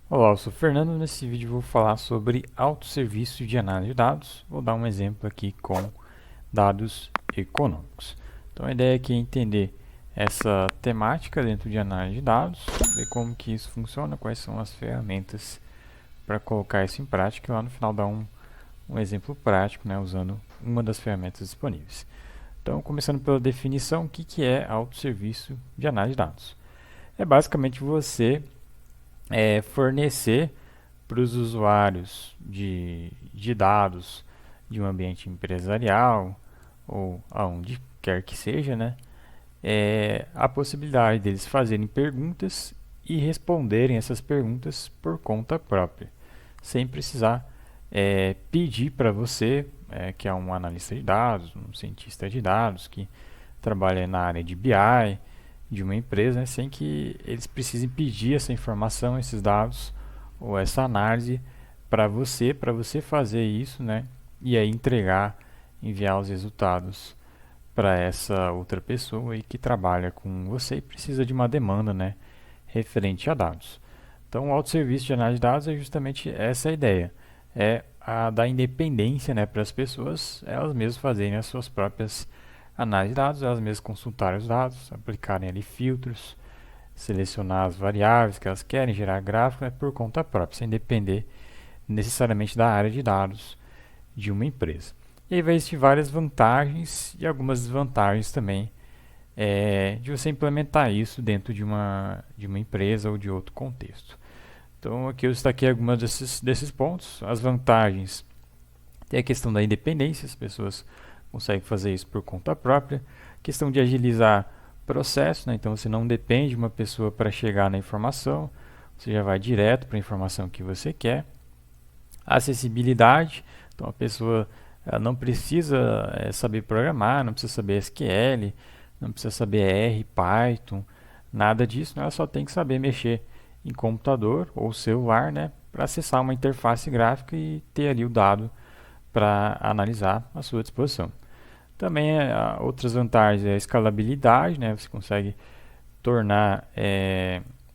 Olá, eu sou o Fernando. Nesse vídeo vou falar sobre autosserviço de análise de dados. Vou dar um exemplo aqui com dados econômicos. Então a ideia aqui é entender essa temática dentro de análise de dados, ver como que isso funciona, quais são as ferramentas para colocar isso em prática e lá no final dar um exemplo prático, né, usando uma das ferramentas disponíveis. Então, começando pela definição, o que é autosserviço de análise de dados? É basicamente você fornecer para os usuários de dados de um ambiente empresarial ou aonde quer que seja, né, a possibilidade deles fazerem perguntas e responderem essas perguntas por conta própria, sem precisar pedir para você, que é um analista de dados, um cientista de dados que trabalha na área de BI de uma empresa, né, sem que eles precisem pedir essa informação, esses dados ou essa análise para você fazer isso, né, e aí enviar os resultados para essa outra pessoa e que trabalha com você e precisa de uma demanda, né, referente a dados. Então, o autosserviço de análise de dados é justamente essa ideia, é a da independência, né, para as pessoas, elas mesmas fazerem as suas próprias análises de dados, elas mesmas consultarem os dados, aplicarem ali filtros, selecionar as variáveis que elas querem, gerar gráfico, né, por conta própria, sem depender necessariamente da área de dados de uma empresa. E aí vai existir várias vantagens e algumas desvantagens também de você implementar isso dentro de uma empresa ou de outro contexto. Então aqui eu destaquei alguns desses pontos. As vantagens tem a questão da independência, as pessoas conseguem fazer isso por conta própria. A questão de agilizar processo, né? Então você não depende de uma pessoa para chegar na informação, você já vai direto para a informação que você quer. Acessibilidade, então a pessoa ela não precisa saber programar, não precisa saber SQL, não precisa saber R, Python, nada disso, né? Ela só tem que saber mexer em computador ou celular, né, para acessar uma interface gráfica e ter ali o dado para analisar à sua disposição. Também outras vantagens é a escalabilidade, né? Você consegue tornar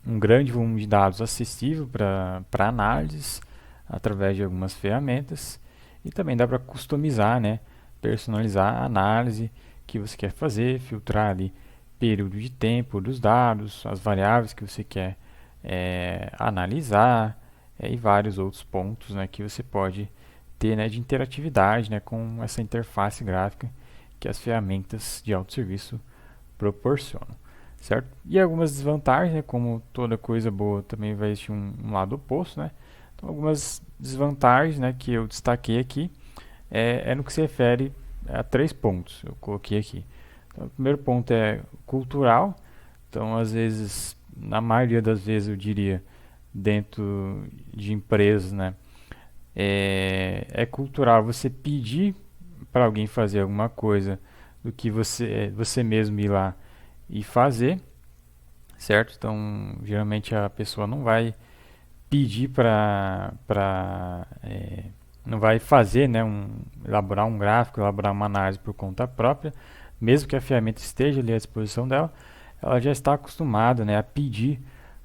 um grande volume de dados acessível para análises através de algumas ferramentas e também dá para customizar, né? Personalizar a análise que você quer fazer, filtrar ali período de tempo dos dados, as variáveis que você quer analisar e vários outros pontos, né, que você pode ter, né, de interatividade, né, com essa interface gráfica que as ferramentas de autosserviço proporcionam, certo? E algumas desvantagens, né, como toda coisa boa também vai existir um lado oposto, né? Então, algumas desvantagens, né, que eu destaquei aqui no que se refere a 3 pontos, eu coloquei aqui. Então, o primeiro ponto é cultural, então às vezes, na maioria das vezes eu diria, dentro de empresas, né, é cultural você pedir para alguém fazer alguma coisa do que você mesmo ir lá e fazer, certo? Então, geralmente a pessoa não vai pedir não vai fazer, né, elaborar um gráfico, elaborar uma análise por conta própria, mesmo que a ferramenta esteja ali à disposição dela, ela já está acostumada, né, a pedir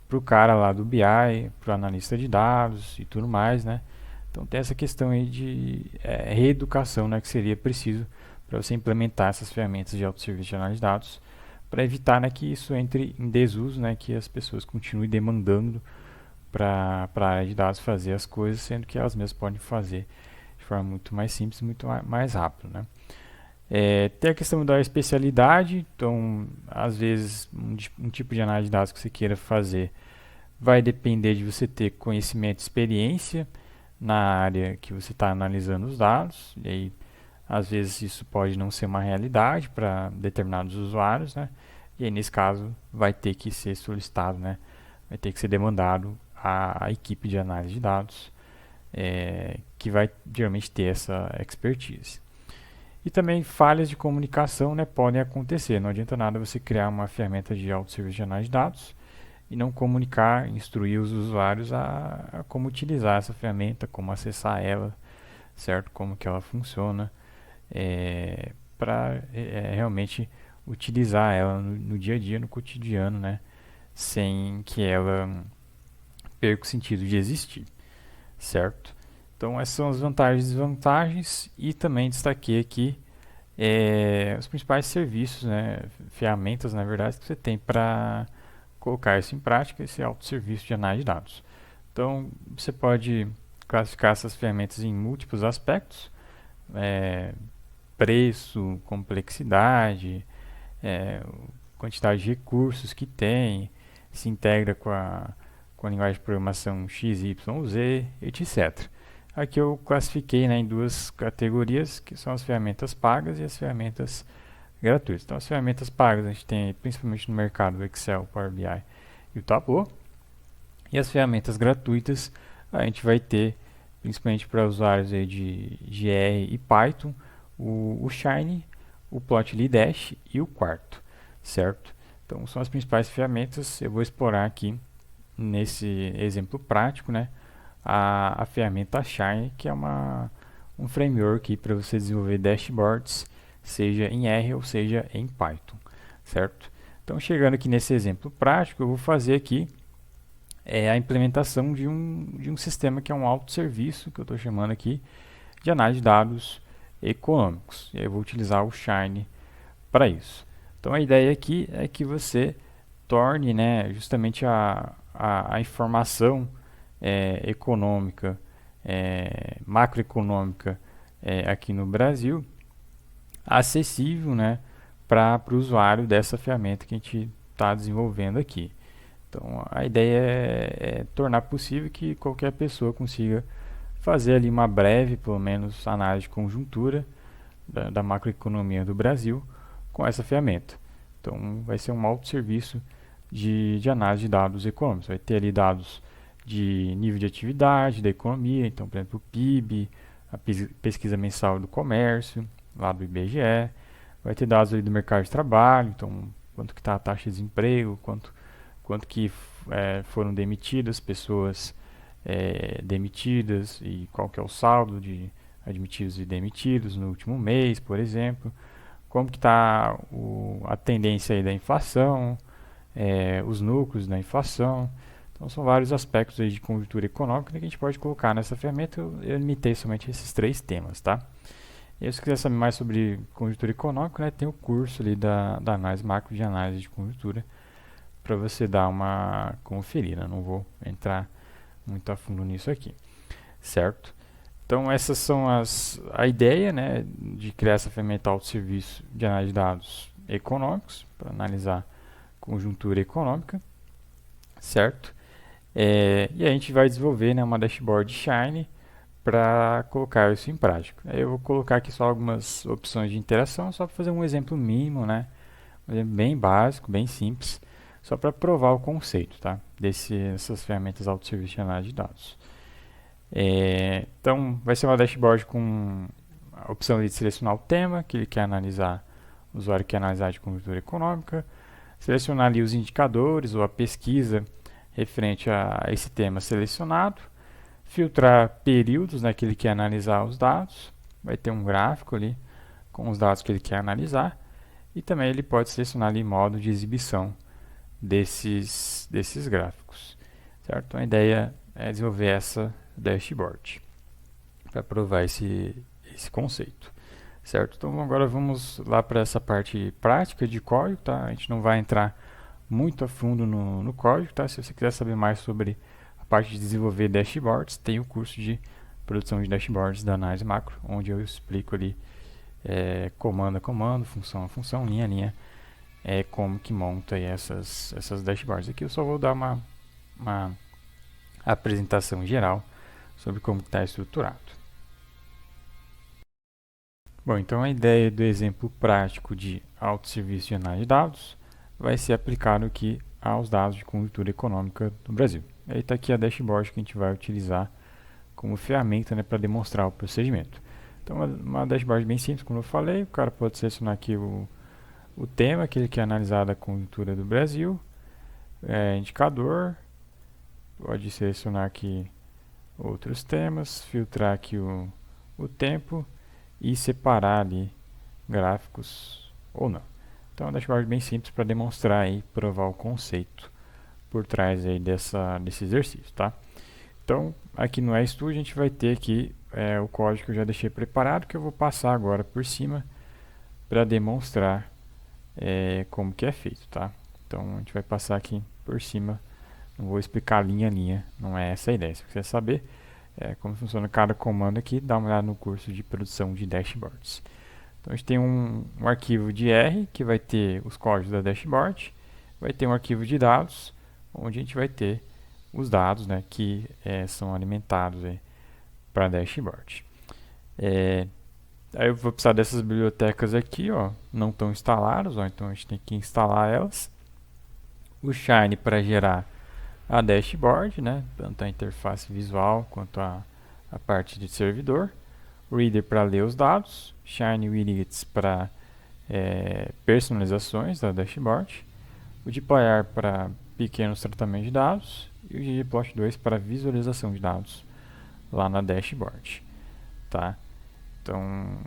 para o cara lá do BI, para o analista de dados e tudo mais, né? Então tem essa questão aí de reeducação, né, que seria preciso para você implementar essas ferramentas de autosserviço de análise de dados, para evitar, né, que isso entre em desuso, né, que as pessoas continuem demandando para a área de dados fazer as coisas, sendo que elas mesmas podem fazer de forma muito mais simples e muito mais rápida, né? Tem a questão da especialidade, então às vezes um tipo de análise de dados que você queira fazer vai depender de você ter conhecimento e experiência na área que você está analisando os dados, e aí às vezes isso pode não ser uma realidade para determinados usuários, né? E aí nesse caso vai ter que ser solicitado, né? Vai ter que ser demandado a equipe de análise de dados, que vai geralmente ter essa expertise. E também falhas de comunicação, né, podem acontecer. Não adianta nada você criar uma ferramenta de autosserviço de análise de dados e não comunicar, instruir os usuários a como utilizar essa ferramenta, como acessar ela, certo? Como que ela funciona, para realmente utilizar ela no dia a dia, no cotidiano, né? Sem que ela perca o sentido de existir, certo? Então essas são as vantagens e desvantagens e também destaquei aqui os principais serviços, né, ferramentas, na verdade, que você tem para colocar isso em prática, esse autosserviço de análise de dados. Então, você pode classificar essas ferramentas em múltiplos aspectos, é, preço, complexidade, é, quantidade de recursos que tem, se integra com a linguagem de programação X, Y, Z, etc. Aqui eu classifiquei, né, em duas categorias, que são as ferramentas pagas e as ferramentas gratuitas. Então, as ferramentas pagas a gente tem principalmente no mercado o Excel, o Power BI e o Tableau. E as ferramentas gratuitas a gente vai ter, principalmente para usuários aí de R e Python, o Shine, o Plotly Dash e o Quarto, certo? Então, são as principais ferramentas. Eu vou explorar aqui nesse exemplo prático, né, a ferramenta Shine, que é um framework para você desenvolver dashboards, seja em R ou seja em Python, certo? Então, chegando aqui nesse exemplo prático, eu vou fazer aqui a implementação de um sistema que é um autosserviço, que eu estou chamando aqui de análise de dados econômicos. E aí eu vou utilizar o Shine para isso. Então, a ideia aqui é que você torne, né, justamente a informação econômica, macroeconômica aqui no Brasil acessível, né, para o usuário dessa ferramenta que a gente está desenvolvendo aqui. Então, a ideia é tornar possível que qualquer pessoa consiga fazer ali uma breve, pelo menos, análise de conjuntura da macroeconomia do Brasil com essa ferramenta. Então, vai ser um autosserviço de análise de dados econômicos. Vai ter ali dados de nível de atividade da economia, então, por exemplo, o PIB, a pesquisa mensal do comércio, lá do IBGE. Vai ter dados ali do mercado de trabalho, então, quanto que está a taxa de desemprego, quanto que foram demitidas pessoas demitidas e qual que é o saldo de admitidos e demitidos no último mês, por exemplo, como que está a tendência aí da inflação, os núcleos da inflação. Então são vários aspectos aí de conjuntura econômica que a gente pode colocar nessa ferramenta. Eu limitei somente esses três temas, tá? E se quiser saber mais sobre conjuntura econômica, né, tem o curso ali da análise macro de análise de conjuntura para você dar uma conferida. Não vou entrar muito a fundo nisso aqui, certo? Então essas são a ideia, né, de criar essa ferramenta autosserviço de análise de dados econômicos para analisar conjuntura econômica, certo? E a gente vai desenvolver, né, uma dashboard Shine para colocar isso em prática. Aí eu vou colocar aqui só algumas opções de interação, só para fazer um exemplo mínimo, né, um exemplo bem básico, bem simples, só para provar o conceito, tá? Dessas ferramentas autosserviço de análise de dados. Então, vai ser uma dashboard com a opção de selecionar o tema que ele quer analisar, o usuário quer analisar de conjuntura econômica, selecionar ali os indicadores ou a pesquisa referente a esse tema selecionado, filtrar períodos, né, que ele quer analisar os dados, vai ter um gráfico ali com os dados que ele quer analisar, e também ele pode selecionar ali modo de exibição desses gráficos, certo? Então a ideia é desenvolver essa dashboard para provar esse conceito, certo? Então agora vamos lá para essa parte prática de código, tá? A gente não vai entrar muito a fundo no código, tá? Se você quiser saber mais sobre a parte de desenvolver dashboards, tem o curso de produção de dashboards da análise macro, onde eu explico ali comando a comando, função a função, linha a linha, como que monta aí essas dashboards. Aqui eu só vou dar uma apresentação geral sobre como está estruturado. Bom, então a ideia do exemplo prático de autosserviço de análise de dados vai ser aplicado aqui aos dados de conjuntura econômica do Brasil. Aí está aqui a dashboard que a gente vai utilizar como ferramenta, né, para demonstrar o procedimento. Então, uma dashboard bem simples, como eu falei, o cara pode selecionar aqui o tema que ele quer analisar da conjuntura do Brasil, indicador, pode selecionar aqui outros temas, filtrar aqui o tempo e separar ali gráficos ou não. Então é um dashboard bem simples para demonstrar e provar o conceito por trás aí desse exercício, tá? Então aqui no RStudio a gente vai ter aqui o código que eu já deixei preparado, que eu vou passar agora por cima para demonstrar como que é feito, tá? Então a gente vai passar aqui por cima, não vou explicar linha a linha, não é essa a ideia. Se você quiser saber como funciona cada comando aqui, dá uma olhada no curso de produção de dashboards. Então a gente tem um arquivo de R que vai ter os códigos da dashboard, vai ter um arquivo de dados, onde a gente vai ter os dados, né, que são alimentados para a dashboard. Aí eu vou precisar dessas bibliotecas aqui, ó, não estão instaladas, ó, então a gente tem que instalar elas. O Shine para gerar a dashboard, né, tanto a interface visual quanto a parte de servidor. O Reader para ler os dados. Shine Widgets para personalizações da dashboard. O Dplyr para pequenos tratamentos de dados. E o ggplot2 para visualização de dados lá na dashboard, tá? Então,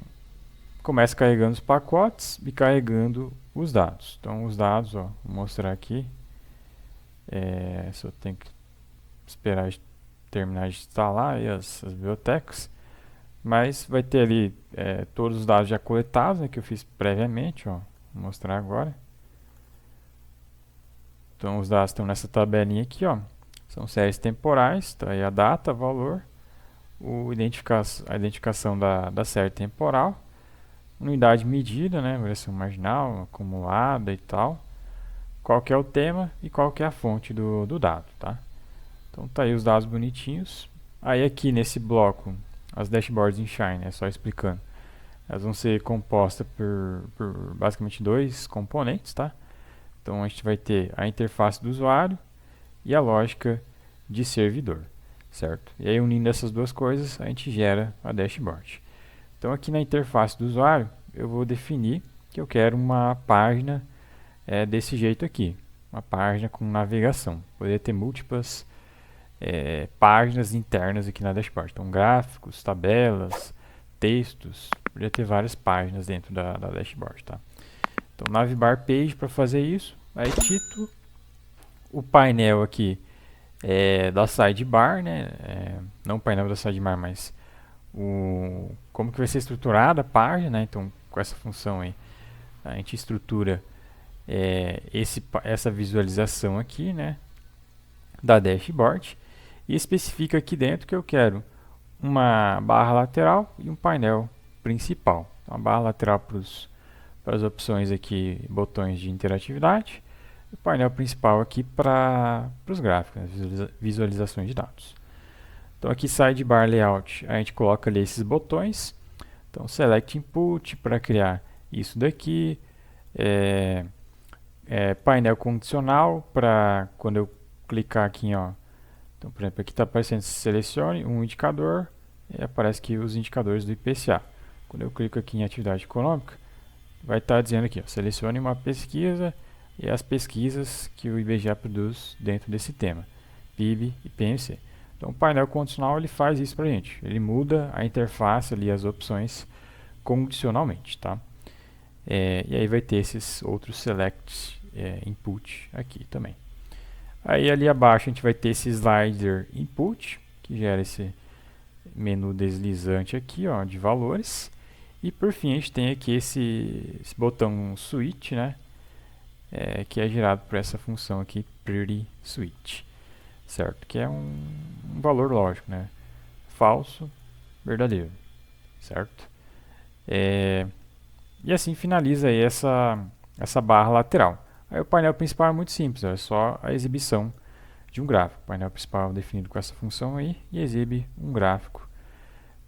começa carregando os pacotes e carregando os dados. Então, os dados, ó, vou mostrar aqui. Só tem que esperar terminar de instalar aí as bibliotecas. Mas vai ter ali todos os dados já coletados, né, que eu fiz previamente, ó. Vou mostrar agora. Então, os dados estão nessa tabelinha aqui, ó. São séries temporais, tá aí a data, valor, a identificação da série temporal, unidade medida, né, variação marginal, acumulada e tal, qual que é o tema e qual que é a fonte do dado, tá? Então tá aí os dados bonitinhos. Aí aqui nesse bloco, as dashboards em Shine, só explicando, elas vão ser compostas por basicamente dois componentes, tá? Então a gente vai ter a interface do usuário e a lógica de servidor, certo? E aí unindo essas duas coisas, a gente gera a dashboard. Então aqui na interface do usuário, eu vou definir que eu quero uma página desse jeito aqui, uma página com navegação. Poderia ter múltiplas páginas internas aqui na dashboard. Então gráficos, tabelas, textos, poderia ter várias páginas dentro da dashboard, tá? Então navbar page para fazer isso, aí título, o painel aqui da sidebar, né? Não o painel da sidebar, mas como que vai ser estruturada a página, né? Então com essa função aí, a gente estrutura essa visualização aqui, né, da dashboard, e especifica aqui dentro que eu quero uma barra lateral e um painel principal. Então, a barra lateral para as opções aqui, botões de interatividade, e o painel principal aqui para os gráficos, né, visualizações de dados. Então aqui sidebar layout, a gente coloca ali esses botões. Então select input para criar isso daqui, painel condicional para quando eu clicar aqui, ó. Então, por exemplo, aqui está aparecendo selecione um indicador e aparece aqui os indicadores do IPCA. Quando eu clico aqui em atividade econômica, vai estar dizendo aqui, ó, selecione uma pesquisa e as pesquisas que o IBGE produz dentro desse tema, PIB e PMC. Então, o painel condicional ele faz isso para a gente. Ele muda a interface ali, as opções condicionalmente, tá? E aí vai ter esses outros select input aqui também. Aí ali abaixo a gente vai ter esse slider input, que gera esse menu deslizante aqui, ó, de valores. E por fim a gente tem aqui esse botão switch, né, que é gerado por essa função aqui, pretty switch, certo? Que é um valor lógico, né, falso, verdadeiro, certo? E assim finaliza aí essa barra lateral. Aí o painel principal é muito simples, é só a exibição de um gráfico. O painel principal é definido com essa função aí e exibe um gráfico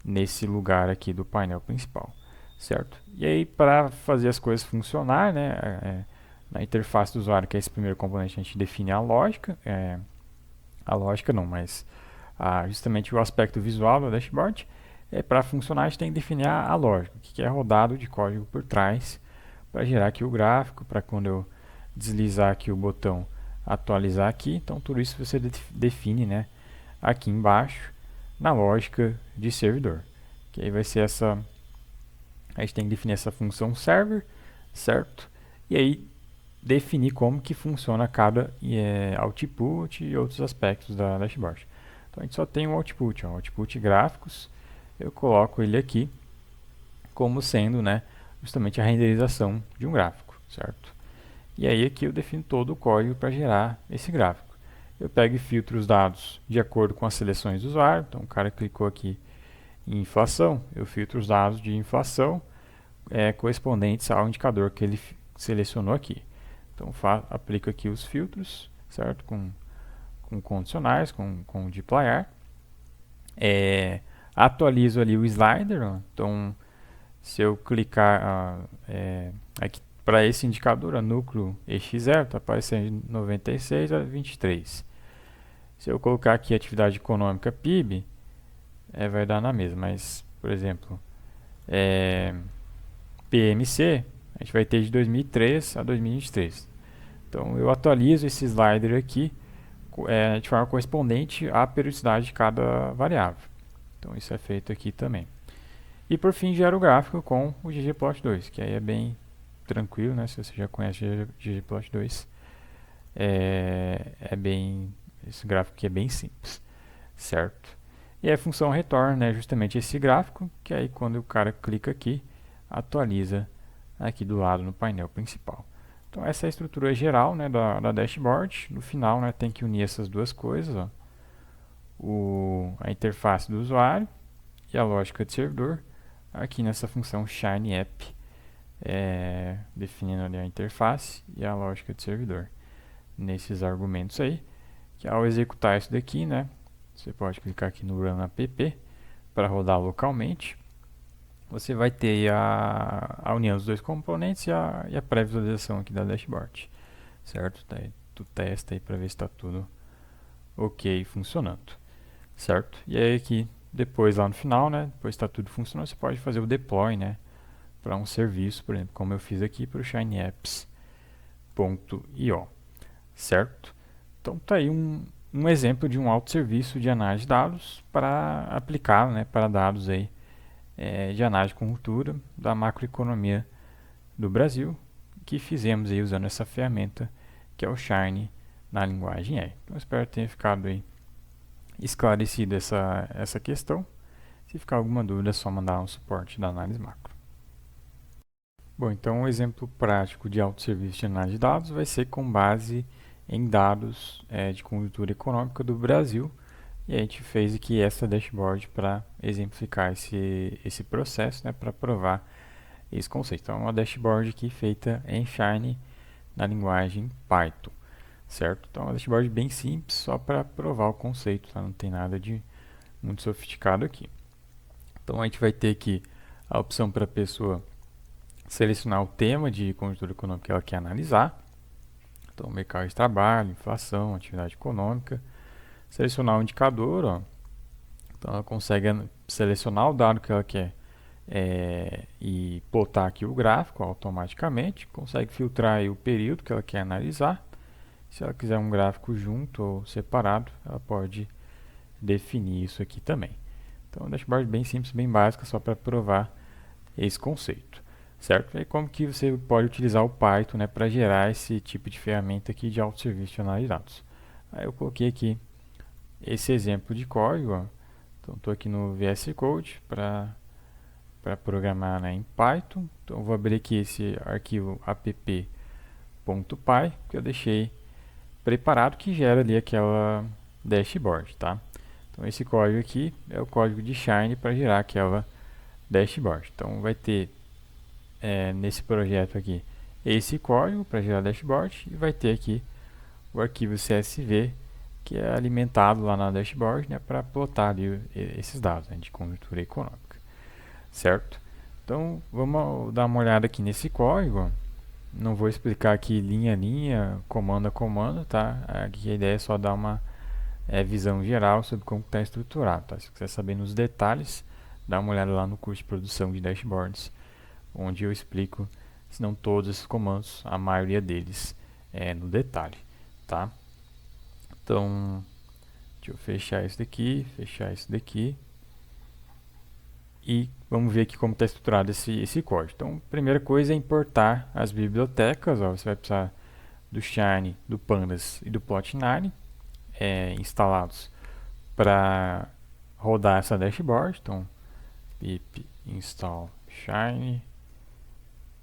nesse lugar aqui do painel principal, certo? E aí para fazer as coisas funcionar, né, na interface do usuário, que é esse primeiro componente, a gente define a lógica, mas justamente o aspecto visual do dashboard. Para funcionar a gente tem que definir a lógica, que é rodado de código por trás, para gerar aqui o gráfico, para quando eu deslizar aqui o botão atualizar aqui. Então tudo isso você define, né, aqui embaixo na lógica de servidor, que aí vai ser a gente tem que definir essa função server, certo? e aí definir como que funciona cada output e outros aspectos da dashboard. Então a gente só tem um output, output gráficos, eu coloco ele aqui como sendo, né, justamente a renderização de um gráfico, certo? E aí aqui eu defino todo o código para gerar esse gráfico. Eu pego e filtro os dados de acordo com as seleções do usuário. Então o cara clicou aqui em inflação, eu filtro os dados de inflação correspondentes ao indicador que ele selecionou aqui. Então aplico aqui os filtros, certo? Com condicionais, com dplyr. Atualizo ali o slider, ó. Então se eu clicar aqui para esse indicador, núcleo EX0, está aparecendo de 96 a 23. Se eu colocar aqui atividade econômica PIB, vai dar na mesma, mas, por exemplo, PMC, a gente vai ter de 2003 a 2023. Então, eu atualizo esse slider aqui de forma correspondente à periodicidade de cada variável. Então, isso é feito aqui também. E, por fim, gero o gráfico com o ggplot2, que aí é bem tranquilo, né? Se você já conhece o ggplot2, esse gráfico aqui é bem simples, certo? E a função retorna justamente esse gráfico, que aí quando o cara clica aqui, atualiza aqui do lado no painel principal. Então essa é a estrutura geral, né, da dashboard. No final, né, tem que unir essas duas coisas, ó. A interface do usuário e a lógica de servidor, aqui nessa função ShineApp, definindo ali a interface e a lógica de servidor. Nesses argumentos aí, que ao executar isso daqui, né, você pode clicar aqui no Run App para rodar localmente. Você vai ter a união dos dois componentes e a pré-visualização aqui da dashboard, certo? Daí tu testa aí para ver se está tudo ok funcionando, certo? E aí aqui depois lá no final, né, depois está tudo funcionando, você pode fazer o deploy, né, para um serviço, por exemplo, como eu fiz aqui para o shineapps.io, certo? Então tá aí um exemplo de um autosserviço de análise de dados para aplicar, né, para dados aí de análise de conjuntura da macroeconomia do Brasil, que fizemos aí usando essa ferramenta que é o Shine na linguagem R. Então espero que tenha ficado aí esclarecido essa questão. Se ficar alguma dúvida é só mandar um suporte da análise macro. Bom, então um exemplo prático de autosserviço de análise de dados vai ser com base em dados de conjuntura econômica do Brasil. E a gente fez aqui essa dashboard para exemplificar esse processo, né, para provar esse conceito. Então, uma dashboard aqui feita em Shine na linguagem Python, certo? Então, uma dashboard bem simples, só para provar o conceito, tá? Não tem nada de muito sofisticado aqui. Então, a gente vai ter aqui a opção para a pessoa selecionar o tema de conjuntura econômica que ela quer analisar. Então, mercado de trabalho, inflação, atividade econômica. Selecionar o indicador, ó. Então ela consegue selecionar o dado que ela quer e plotar aqui o gráfico automaticamente. Consegue filtrar aí o período que ela quer analisar. Se ela quiser um gráfico junto ou separado, ela pode definir isso aqui também. Então, dashboard bem simples, bem básica, só para provar esse conceito, certo? E como que você pode utilizar o Python, né, para gerar esse tipo de ferramenta aqui de autosserviço de análise de dados. Aí eu coloquei aqui esse exemplo de código, ó. Então estou aqui no VS Code para programar, né, em Python. Então vou abrir aqui esse arquivo app.py que eu deixei preparado, que gera ali aquela dashboard, tá? Então esse código aqui é o código de Shine para gerar aquela dashboard. Então vai ter nesse projeto aqui esse código para gerar dashboard e vai ter aqui o arquivo CSV que é alimentado lá na dashboard, né, para plotar ali esses dados, né, de conjuntura econômica, certo? Então vamos dar uma olhada aqui nesse código. Não vou explicar aqui linha a linha, comando a comando, tá? Aqui a ideia é só dar uma visão geral sobre como está estruturado, tá? Se quiser saber nos detalhes, dá uma olhada lá no curso de produção de dashboards, onde eu explico, se não todos esses comandos, a maioria deles no detalhe, tá? Então, deixa eu fechar isso daqui, e vamos ver aqui como está estruturado esse código. Então, a primeira coisa é importar as bibliotecas. Ó, você vai precisar do Shine, do Pandas e do Plot9 instalados para rodar essa dashboard. Então, pip install Shine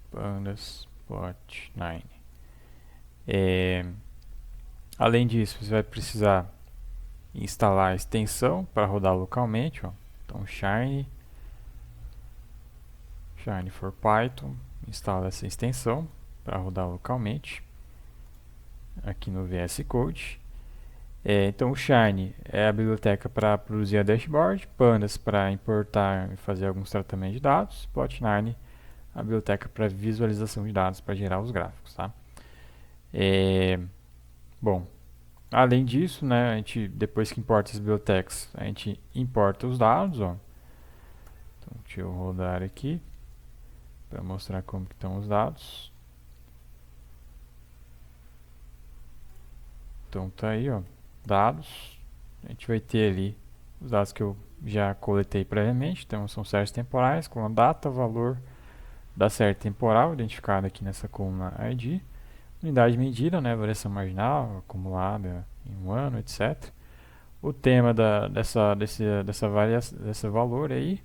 Pandas Plot9. Além disso, você vai precisar instalar a extensão para rodar localmente. Ó. Então, Shine for Python, instala essa extensão para rodar localmente aqui no VS Code. Então o Shine é a biblioteca para produzir a dashboard, Pandas para importar e fazer alguns tratamentos de dados, Plot9 a biblioteca para visualização de dados para gerar os gráficos, tá? Bom, além disso, né, a gente, depois que importa as bibliotecas, a gente importa os dados, ó. Então deixa eu rodar aqui para mostrar como que estão os dados. Então tá aí, ó, dados. A gente vai ter ali os dados que eu já coletei previamente. Então são séries temporais com a data, valor da série temporal identificada aqui nessa coluna ID, unidade de medida, né, variação marginal, acumulada em um ano, etc. O tema desse valor aí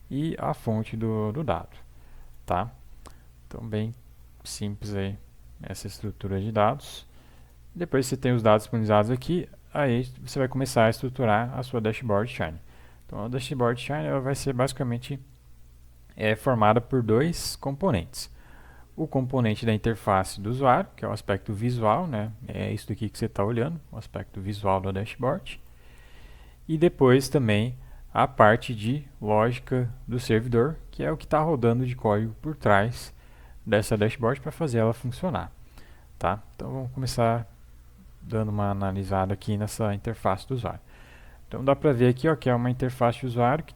e a fonte do dado, tá? Então bem simples aí essa estrutura de dados. Depois que você tem os dados disponibilizados aqui, aí você vai começar a estruturar a sua dashboard Shine. Então a dashboard Shine ela vai ser basicamente formada por dois componentes. O componente da interface do usuário, que é o aspecto visual, né? É isso aqui que você está olhando, o aspecto visual da dashboard. E depois também a parte de lógica do servidor, que é o que está rodando de código por trás dessa dashboard para fazer ela funcionar, tá? Então vamos começar dando uma analisada aqui nessa interface do usuário. Então dá para ver aqui, ó, que é uma interface de usuário que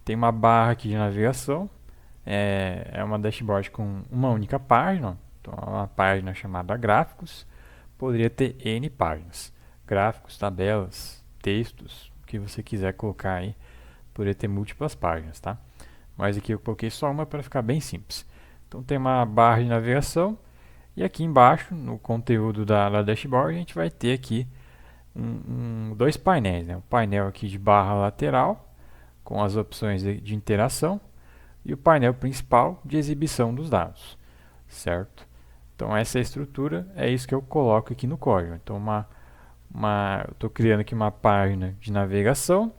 tem uma barra aqui de navegação. É uma dashboard com uma única página. Então é uma página chamada gráficos. Poderia ter N páginas. Gráficos, tabelas, textos, o que você quiser colocar aí. Poderia ter múltiplas páginas, tá? Mas aqui eu coloquei só uma para ficar bem simples. Então tem uma barra de navegação. E aqui embaixo, no conteúdo da dashboard, a gente vai ter aqui dois painéis, né? O painel aqui de barra lateral, com as opções de interação, e o painel principal de exibição dos dados, certo? Então essa é a estrutura, é isso que eu coloco aqui no código. Então eu estou criando aqui uma página de navegação,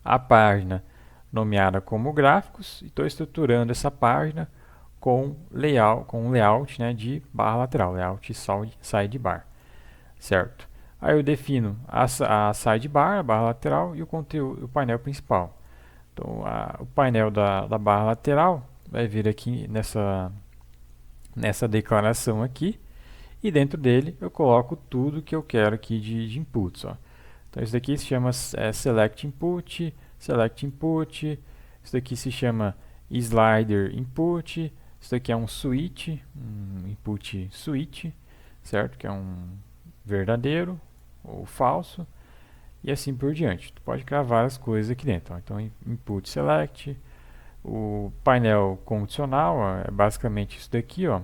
a página nomeada como gráficos, e estou estruturando essa página com um layout, né, de barra lateral, layout sidebar, certo? Aí eu defino a sidebar, a barra lateral, e o conteúdo, o painel principal. Então o painel da barra lateral vai vir aqui nessa declaração aqui, e dentro dele eu coloco tudo que eu quero aqui de inputs, ó. Então isso daqui se chama select input, isso daqui se chama slider input, isso daqui é um switch, um input switch, certo? Que é um verdadeiro ou falso, e assim por diante. Tu pode criar várias coisas aqui dentro. Ó. Então, input select, o painel condicional ó, é basicamente isso daqui, ó.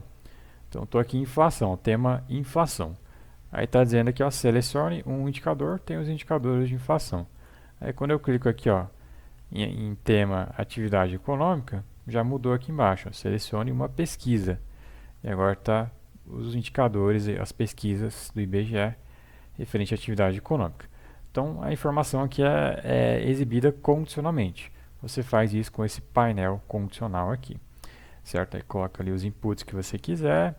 Então, estou aqui em inflação, tema inflação. Aí está dizendo aqui, ó, selecione um indicador, tem os indicadores de inflação. Aí quando eu clico aqui, ó, em tema atividade econômica, já mudou aqui embaixo, ó, selecione uma pesquisa. E agora está os indicadores e as pesquisas do IBGE referente à atividade econômica. Então a informação aqui é exibida condicionalmente. Você faz isso com esse painel condicional aqui, certo? Aí coloca ali os inputs que você quiser,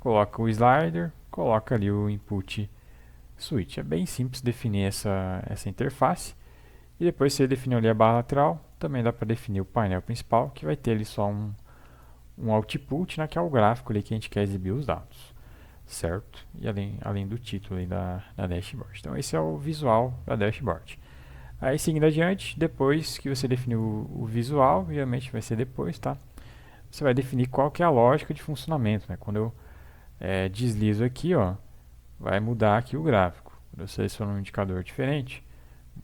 coloca o slider, coloca ali o input switch. É bem simples definir essa interface. E depois você definiu ali a barra lateral, também dá para definir o painel principal, que vai ter ali só um output, né, que é o gráfico ali que a gente quer exibir os dados, certo? E além do título aí da dashboard. Então esse é o visual da dashboard. Aí seguindo adiante, depois que você definiu o visual, obviamente vai ser depois, tá? Você vai definir qual que é a lógica de funcionamento, né? Quando eu deslizo aqui, ó, vai mudar aqui o gráfico. Quando eu seleciono um indicador diferente,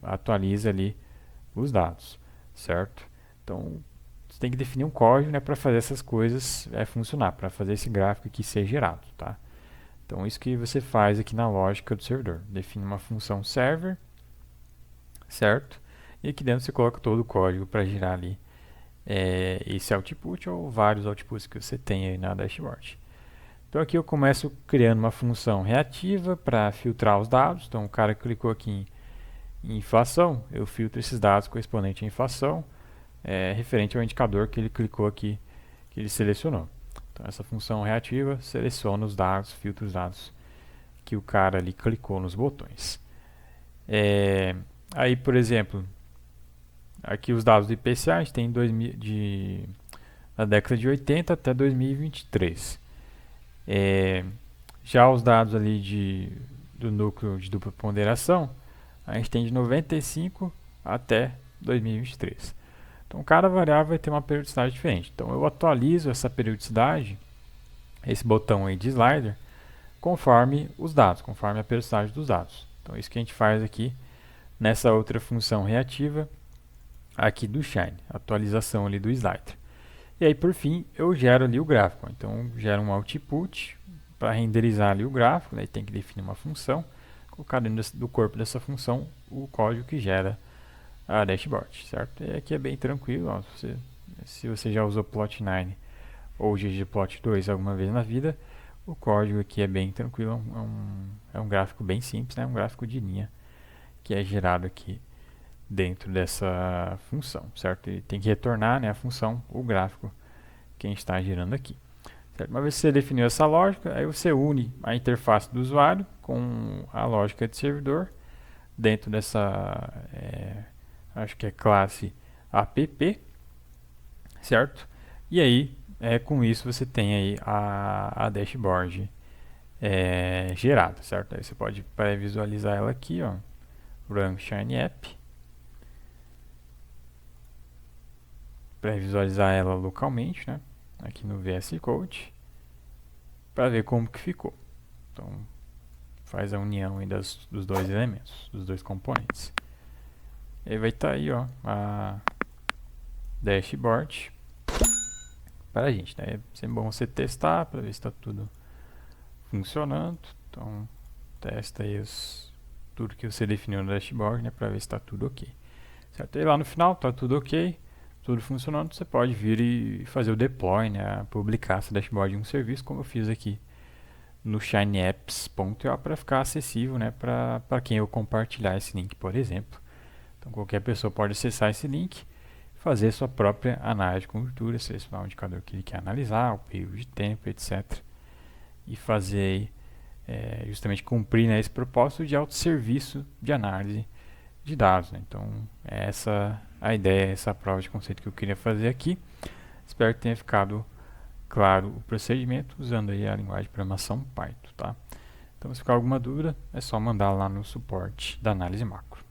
atualiza ali os dados. certo? Então, você tem que definir um código, né, para fazer essas coisas funcionar, para fazer esse gráfico aqui ser gerado, tá? Então, isso que você faz aqui na lógica do servidor. Define uma função server, certo? E aqui dentro você coloca todo o código para gerar ali esse output ou vários outputs que você tem aí na dashboard. Então aqui eu começo criando uma função reativa para filtrar os dados. Então o cara clicou aqui em inflação, eu filtro esses dados com exponente em inflação, referente ao indicador que ele clicou aqui, que ele selecionou. Então essa função reativa seleciona os dados, filtra os dados que o cara ali clicou nos botões. Aí, por exemplo, aqui os dados do IPCA, a gente tem da década de 80 até 2023. Já os dados ali do núcleo de dupla ponderação, a gente tem de 95 até 2023. Então, cada variável vai ter uma periodicidade diferente. Então, eu atualizo essa periodicidade, esse botão aí de slider, conforme os dados, conforme a periodicidade dos dados. Então, isso que a gente faz aqui nessa outra função reativa aqui do Shine, atualização ali do slider. E aí, por fim, eu gero ali o gráfico. Então, gero um output para renderizar ali o gráfico. Daí tem que definir uma função, colocar dentro do corpo dessa função o código que gera a dashboard, certo? E aqui é bem tranquilo. Ó, se você já usou Plot9 ou ggplot2 alguma vez na vida, o código aqui é bem tranquilo. É um gráfico bem simples, né? Um gráfico de linha que é gerado aqui dentro dessa função, certo? Ele tem que retornar, né, a função, o gráfico que a gente está gerando aqui. Certo? Uma vez que você definiu essa lógica, aí você une a interface do usuário com a lógica de servidor dentro dessa, acho que é classe app, certo? E aí, com isso você tem aí a dashboard gerada, certo? Aí você pode pré-visualizar ela aqui, ó, Run Shiny App. Para visualizar ela localmente, né? Aqui no VS Code, para ver como que ficou. Então, faz a união aí dos dois elementos, dos dois componentes. E aí vai estar aí, ó, a dashboard para a gente, né? É sempre bom você testar para ver se está tudo funcionando. Então, testa aí tudo que você definiu no dashboard, né? Para ver se está tudo ok. Certo? E lá no final, está tudo ok. Tudo funcionando, você pode vir e fazer o deploy, né, publicar essa dashboard em um serviço, como eu fiz aqui no shinyapps.io, para ficar acessível, né, para quem eu compartilhar esse link, por exemplo. Então qualquer pessoa pode acessar esse link, fazer sua própria análise de conjuntura, selecionar o indicador que ele quer analisar, o período de tempo, etc. E fazer justamente cumprir, né, esse propósito de autosserviço de análise de dados, né? Então, essa a ideia, essa prova de conceito que eu queria fazer aqui. Espero que tenha ficado claro o procedimento usando aí a linguagem de programação Python, tá? Então, se ficar alguma dúvida, é só mandar lá no suporte da análise macro.